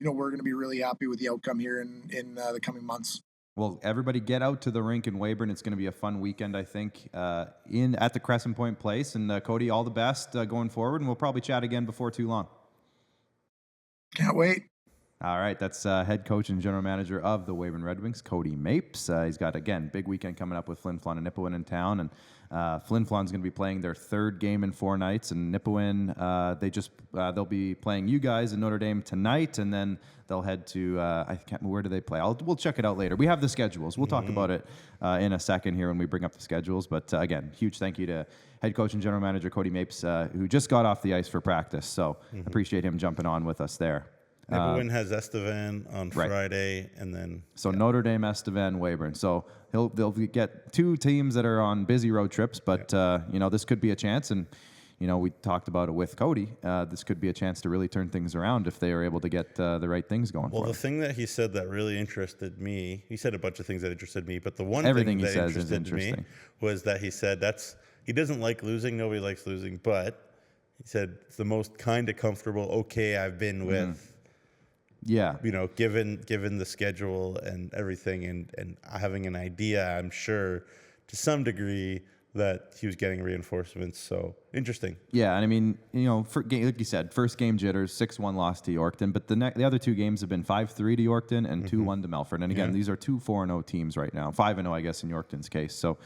we're going to be really happy with the outcome here in the coming months. Well, everybody get out to the rink in Weyburn. It's going to be a fun weekend, I think, at the Crescent Point Place. And Cody, all the best going forward, and we'll probably chat again before too long. Can't wait. All right, that's head coach and general manager of the Weyburn Red Wings, Cody Mapes. He's got, again, big weekend coming up with Flin Flon and Nipawin in town. And Flin Flon's going to be playing their third game in 4 nights. And Nipawin, they'll be playing you guys in Notre Dame tonight. And then they'll head to, where do they play? We'll check it out later. We have the schedules. We'll talk about it in a second here when we bring up the schedules. But again, huge thank you to head coach and general manager Cody Mapes, who just got off the ice for practice. So appreciate him jumping on with us there. Nipawin has Estevan on Friday, and then Notre Dame, Estevan, Weyburn. So they'll get 2 teams that are on busy road trips, but this could be a chance. And we talked about it with Cody. This could be a chance to really turn things around if they are able to get the right things going. Well, the thing that he said that really interested me, he said a bunch of things that interested me, but the one thing that interested me was that he said he doesn't like losing. Nobody likes losing, but he said it's the most kind of comfortable. Okay, I've been with. Yeah. Given the schedule and everything and having an idea, I'm sure to some degree that he was getting reinforcements. So interesting. Yeah. And I mean, like you said, first game jitters, 6-1 loss to Yorkton, but the other 2 games have been 5-3 to Yorkton and 2-1 to Melfort. And again, these are 2 4-0 teams right now, 5-0, I guess, in Yorkton's case. So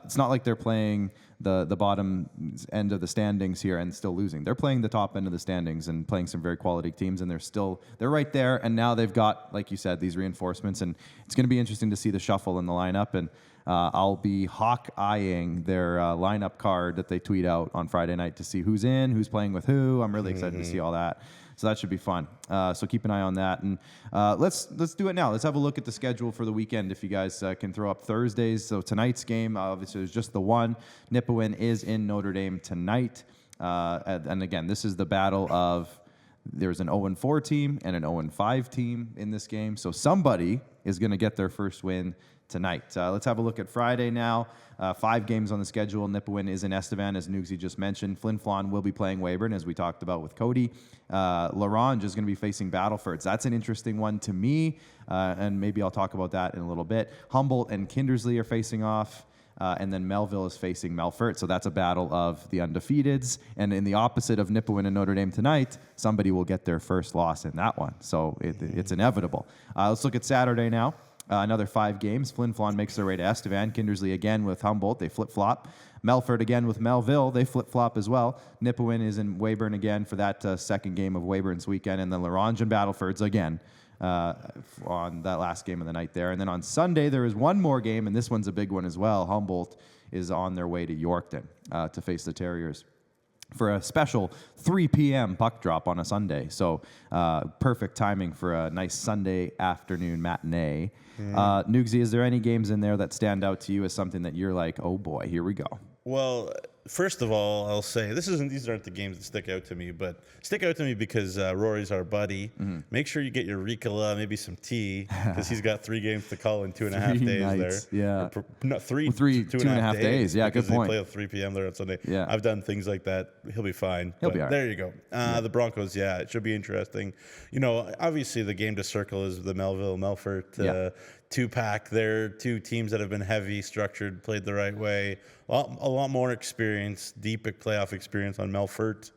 it's not like they're playing the bottom end of the standings here and still losing. They're playing the top end of the standings and playing some very quality teams, and they're right there. And now they've got, like you said, these reinforcements, and it's going to be interesting to see the shuffle in the lineup. And I'll be hawk-eyeing their lineup card that they tweet out on Friday night to see who's in, who's playing with who. I'm really excited to see all that. So that should be fun. So keep an eye on that. And let's do it now. Let's have a look at the schedule for the weekend if you guys can throw up Thursdays. So tonight's game, obviously, there's just the one. Nipawin is in Notre Dame tonight. And again, this is the battle of there's an 0-4 team and an 0-5 team in this game. So somebody is going to get their first win tonight. Let's have a look at Friday now. 5 games on the schedule. Nipawin is in Estevan, as Nugsy just mentioned. Flin Flon will be playing Weyburn, as we talked about with Cody. Larange is going to be facing Battleford. That's an interesting one to me, and maybe I'll talk about that in a little bit. Humboldt and Kindersley are facing off. And then Melville is facing Melfort. So that's a battle of the undefeateds. And in the opposite of Nipawin and Notre Dame tonight, somebody will get their first loss in that one. So it's inevitable. Let's look at Saturday now. Another 5 games. Flin Flon makes their way to Estevan. Kindersley again with Humboldt. They flip-flop. Melfort again with Melville. They flip-flop as well. Nipawin is in Weyburn again for that second game of Weyburn's weekend. And then Larange and Battleford's again on that last game of the night there. And then on Sunday, there is one more game, and this one's a big one as well. Humboldt is on their way to Yorkton to face the Terriers for a special 3 p.m. puck drop on a Sunday. So perfect timing for a nice Sunday afternoon matinee. Nugsy, is there any games in there that stand out to you as something that you're like, oh boy, here we go? Well, first of all, I'll say these aren't the games that stick out to me, but stick out to me because Rory's our buddy. Make sure you get your Ricola, maybe some tea, because he's got 3 games to call in 2.5 days nights, there. Yeah, no, 2.5 days. Yeah, good point. They play at 3 p.m. there on Sunday. Yeah, I've done things like that. He'll be fine. He'll be all right. There you go. The Broncos, it should be interesting. Obviously the game to circle is the Melville-Melfort 2-pack. They're 2 teams that have been heavy, structured, played the right way. A lot more experience, deep playoff experience on Melfort.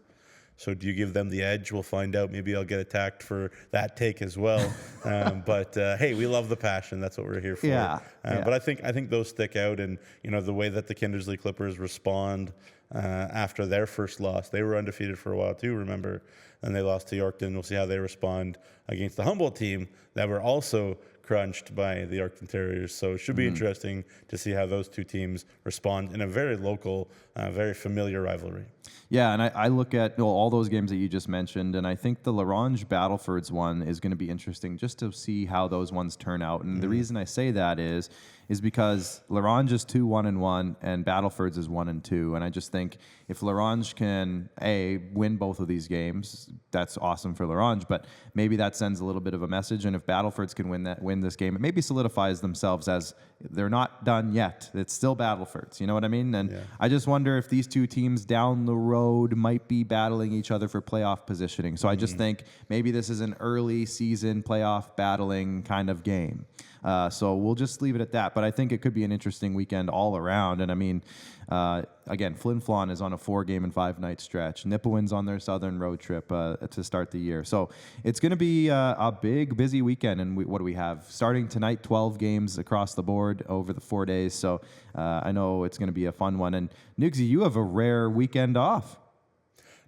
So do you give them the edge? We'll find out. Maybe I'll get attacked for that take as well. But hey, we love the passion. That's what we're here for. But I think those stick out, and the way that the Kindersley Clippers respond after their first loss. They were undefeated for a while too, remember? And they lost to Yorkton. We'll see how they respond against the Humboldt team that were also crunched by the Yorkton Terriers. So it should be interesting to see how those two teams respond in a very local, very familiar rivalry. Yeah, and I look at all those games that you just mentioned, and I think the Larange Battlefords one is going to be interesting just to see how those ones turn out. And the reason I say that is because Larange is 2-1-1 and Battlefords is 1-2. And I just think if Larange can win both of these games, that's awesome for Larange. But maybe that sends a little bit of a message. And if Battlefords can win this game, it maybe solidifies themselves as they're not done yet. It's still Battlefords. You know what I mean? And I just wonder if these two teams down the road might be battling each other for playoff positioning. So I just think maybe this is an early season playoff battling kind of game. So we'll just leave it at that. But I think it could be an interesting weekend all around. And I mean, again, Flin Flon is on a 4-game and 5-night stretch. Nipawin's on their southern road trip to start the year. So it's going to be a big, busy weekend. And what do we have? Starting tonight, 12 games across the board over the 4 days. So I know it's going to be a fun one. And Nugsy, you have a rare weekend off.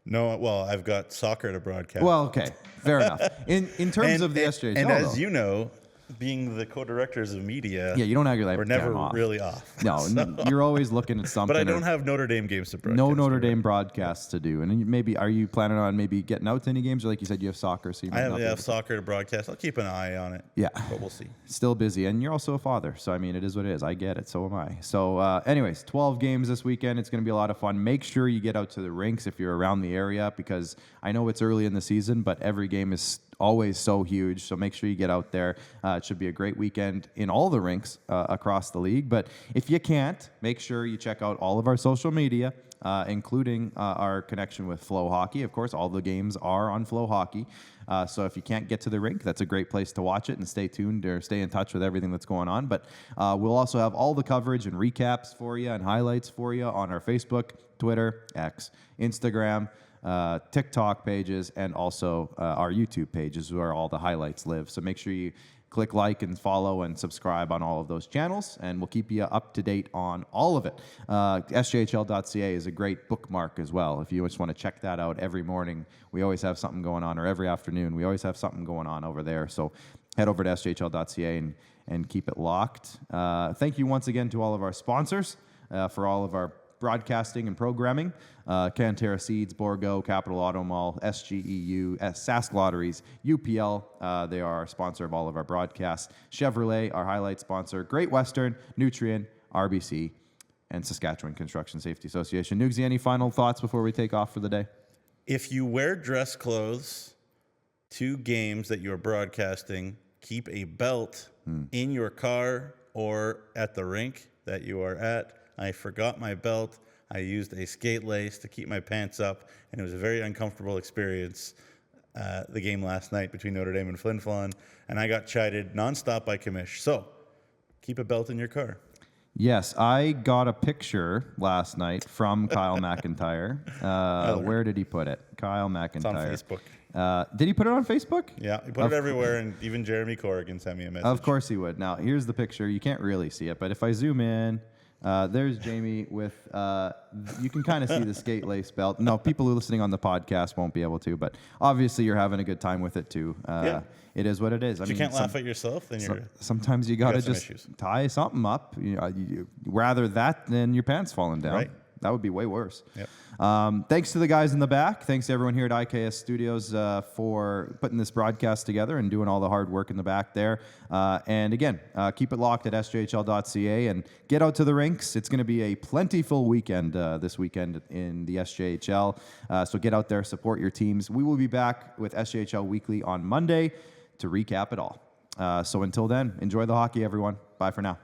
No, well, I've got soccer to broadcast. Well, okay, fair enough. In terms of the SJHL, and as you know, being the co-directors of media, you don't have your life. We're never really off. No, so. You're always looking at something. But I don't have Notre Dame games to broadcast. No Notre Dame broadcasts to do. And maybe are you planning on maybe getting out to any games? Or like you said, you have soccer, so you might have soccer to broadcast. I'll keep an eye on it. Yeah, but we'll see. Still busy, and you're also a father, so I mean, it is what it is. I get it. So am I. So, anyways, 12 games this weekend. It's going to be a lot of fun. Make sure you get out to the rinks if you're around the area, because I know it's early in the season, but every game is always so huge, so make sure you get out there. It should be a great weekend in all the rinks across the league. But if you can't, make sure you check out all of our social media, including our connection with Flow Hockey. Of course, all the games are on Flow Hockey. So if you can't get to the rink, that's a great place to watch it and stay tuned or stay in touch with everything that's going on. But we'll also have all the coverage and recaps for you and highlights for you on our Facebook, Twitter, X, Instagram, TikTok pages, and also our YouTube pages where all the highlights live. So make sure you click like and follow and subscribe on all of those channels, and we'll keep you up to date on all of it. SJHL.ca is a great bookmark as well. If you just want to check that out every morning, we always have something going on, or every afternoon, we always have something going on over there. So head over to SJHL.ca and keep it locked. Thank you once again to all of our sponsors for all of our broadcasting and programming. Canterra Seeds, Borgo, Capital Auto Mall, SGEU, Sask Lotteries, UPL. They are our sponsor of all of our broadcasts. Chevrolet, our highlight sponsor. Great Western, Nutrien, RBC, and Saskatchewan Construction Safety Association. Nugsy, any final thoughts before we take off for the day? If you wear dress clothes to games that you're broadcasting, keep a belt in your car or at the rink that you are at. I forgot my belt. I used a skate lace to keep my pants up, and it was a very uncomfortable experience, the game last night between Notre Dame and Flin Flon, and I got chided nonstop by Commish. So keep a belt in your car. Yes, I got a picture last night from Kyle McIntyre. Where did he put it? Kyle McIntyre. It's on Facebook. Did he put it on Facebook? Yeah, he put it everywhere, and even Jeremy Corrigan sent me a message. Of course he would. Now, here's the picture. You can't really see it, but if I zoom in, there's Jamie with, you can kind of see the skate lace belt. No, people who are listening on the podcast won't be able to, but obviously you're having a good time with it too. It is what it is. If you can't laugh at yourself, then sometimes you got to just tie something up. Rather that than your pants falling down. Right. That would be way worse. Yep. Thanks to the guys in the back. Thanks to everyone here at IKS Studios for putting this broadcast together and doing all the hard work in the back there. And again, keep it locked at SJHL.ca and get out to the rinks. It's going to be a plentiful weekend this weekend in the SJHL. So get out there, support your teams. We will be back with SJHL Weekly on Monday to recap it all. So until then, enjoy the hockey, everyone. Bye for now.